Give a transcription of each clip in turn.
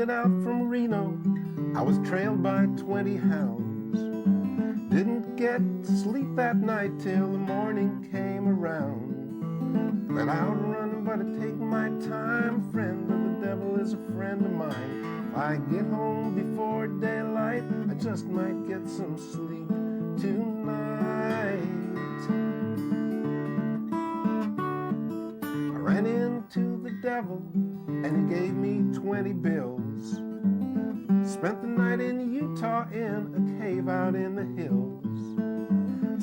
headed out from Reno. I was trailed by 20 hounds. Didn't get to sleep that night till the morning came around. Went out running, but I take my time. Friend of the devil is a friend of mine. If I get home before daylight, I just might get some sleep tonight. I ran into the devil and he gave me 20 bills. Spent the night in Utah in a cave out in the hills.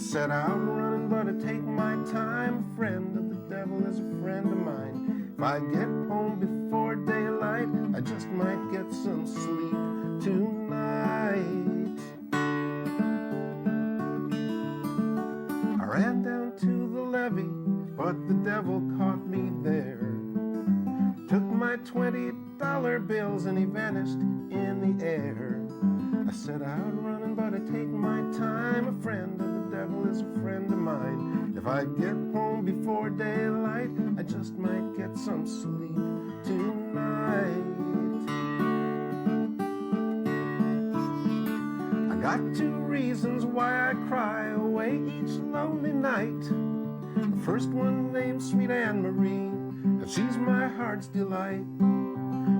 Set out running, but I take my time. Friend of the devil is a friend of mine. If I get home before daylight, I just might get some sleep tonight. I ran down to the levee, but the devil caught me there. Took my $20 bills and he vanished in the air. I set out running, but I take my time. A friend of the devil is a friend of mine. If I get home before daylight, I just might get some sleep tonight. I got 2 reasons why I cry away each lonely night. The first one named Sweet Anne Marie, and she's my heart's delight.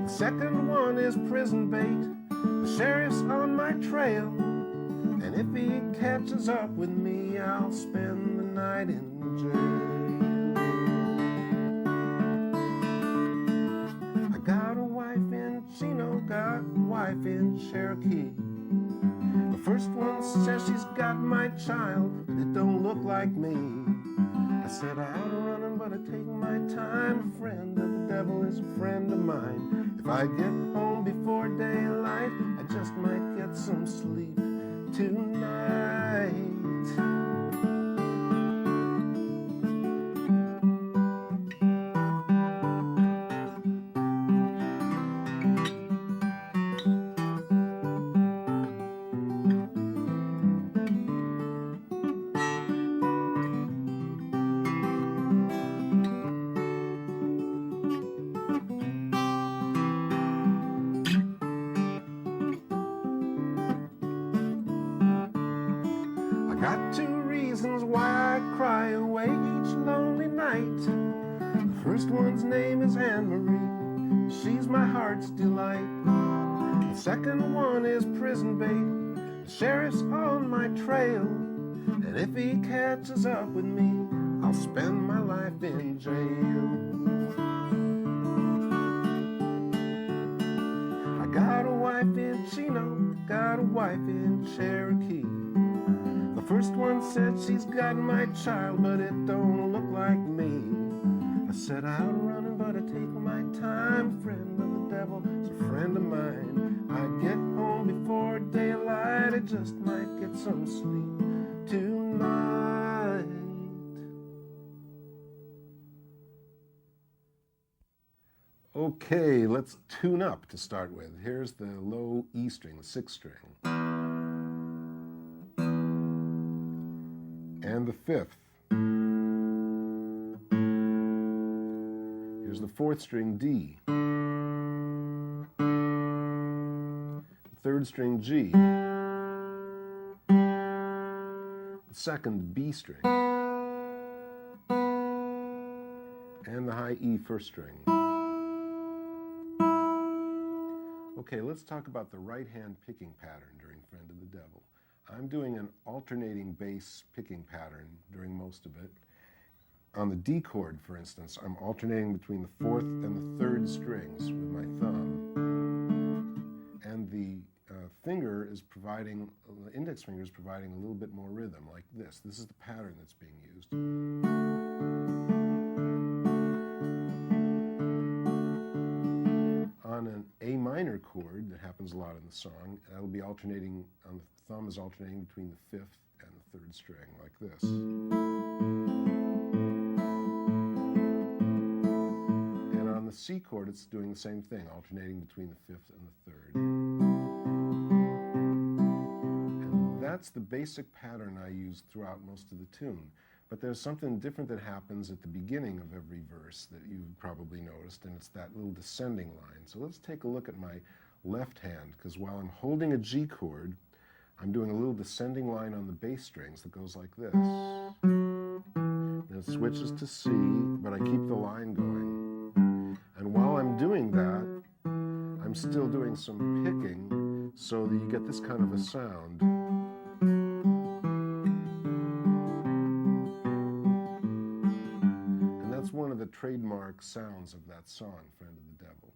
The second one is prison bait. The sheriff's on my trail, and if he catches up with me, I'll spend the night in jail. I got a wife in Chino, got a wife in Cherokee. The first one says she's got my child, but it don't look like me. I set out running, but I take my time. A friend of the devil is a friend of mine. If I get home before daylight, I just might get some sleep tonight. Got 2 reasons why I cry away each lonely night. The first one's name is Anne Marie. She's my heart's delight. The second one is prison bait. The sheriff's on my trail, and if he catches up with me, I'll spend my life in jail. I got a wife in Chino, got a wife in Cherokee. The first one said she's got my child, but it don't look like me. I set out running, but I take my time. Friend of the devil is a friend of mine. I get home before daylight, I just might get some sleep tonight. Okay, let's tune up to start with. Here's the low E string, the 6th string. And the 5th. Here's the 4th string, D. The 3rd string, G. The 2nd, B string. And the high E 1st string. Okay, let's talk about the right-hand picking pattern during Friend of the Devil. I'm doing an alternating bass picking pattern during most of it. On the D chord, for instance, I'm alternating between the 4th and the 3rd strings with my thumb. And the finger is providing, the index finger is providing a little bit more rhythm, like this. This is the pattern that's being used. On an A minor chord that happens a lot in the song, that'll be alternating, on the thumb is alternating between the 5th and the 3rd string, like this. And on the C chord, it's doing the same thing, alternating between the 5th and the 3rd. And that's the basic pattern I use throughout most of the tune. But there's something different that happens at the beginning of every verse that you've probably noticed, and it's that little descending line. So let's take a look at my left hand, because while I'm holding a G chord, I'm doing a little descending line on the bass strings that goes like this. And it switches to C, but I keep the line going. And while I'm doing that, I'm still doing some picking so that you get this kind of a sound. And that's one of the trademark sounds of that song, Friend of the Devil.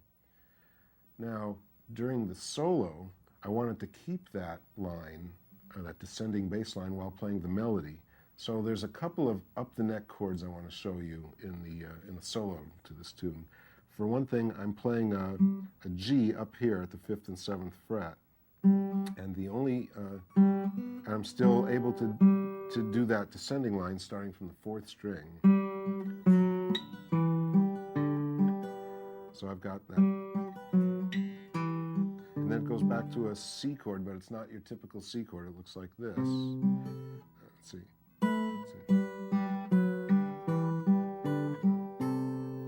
Now, during the solo, I wanted to keep that line, that descending bass line, while playing the melody. So there's a couple of up-the-neck chords I want to show you in the solo to this tune. For one thing, I'm playing a G up here at the 5th and 7th fret, and I'm still able to do that descending line starting from the 4th string. So I've got that. And then it goes back to a C chord, but it's not your typical C chord. It looks like this. Let's see.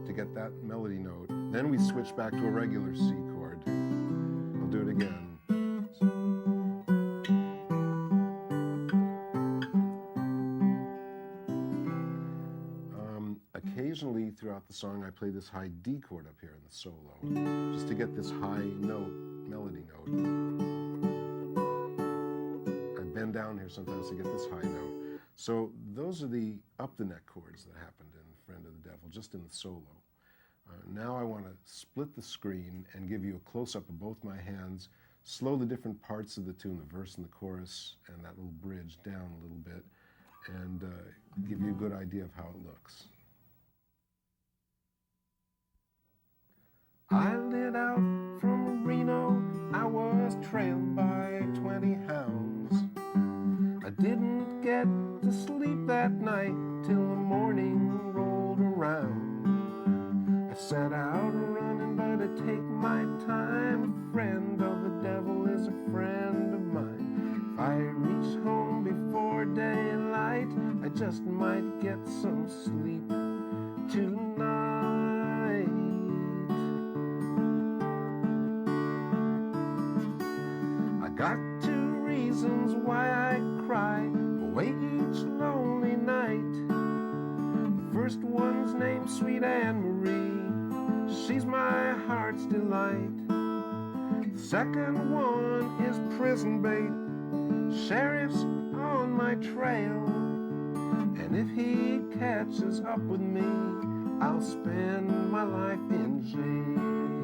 To get that melody note. Then we switch back to a regular C chord. I'll do it again. Occasionally throughout the song, I play this high D chord up here in the solo, just to get this high note, melody note. I bend down here sometimes to get this high note. So those are the up-the-neck chords that happened in Friend of the Devil, just in the solo. Now I want to split the screen and give you a close-up of both my hands, slow the different parts of the tune, the verse and the chorus, and that little bridge down a little bit, and give you a good idea of how it looks. I lit out from Reno, I was trailed by 20 hounds. I didn't get to sleep that night till the morning rolled around. I set out running, but I take my time. A friend of the devil is a friend of mine. If I reach home before daylight, I just might get some sleep tonight. Got 2 reasons why I cry away each lonely night. The first one's named Sweet Anne-Marie. She's my heart's delight. The second one is prison bait. Sheriff's on my trail. And if he catches up with me, I'll spend my life in jail.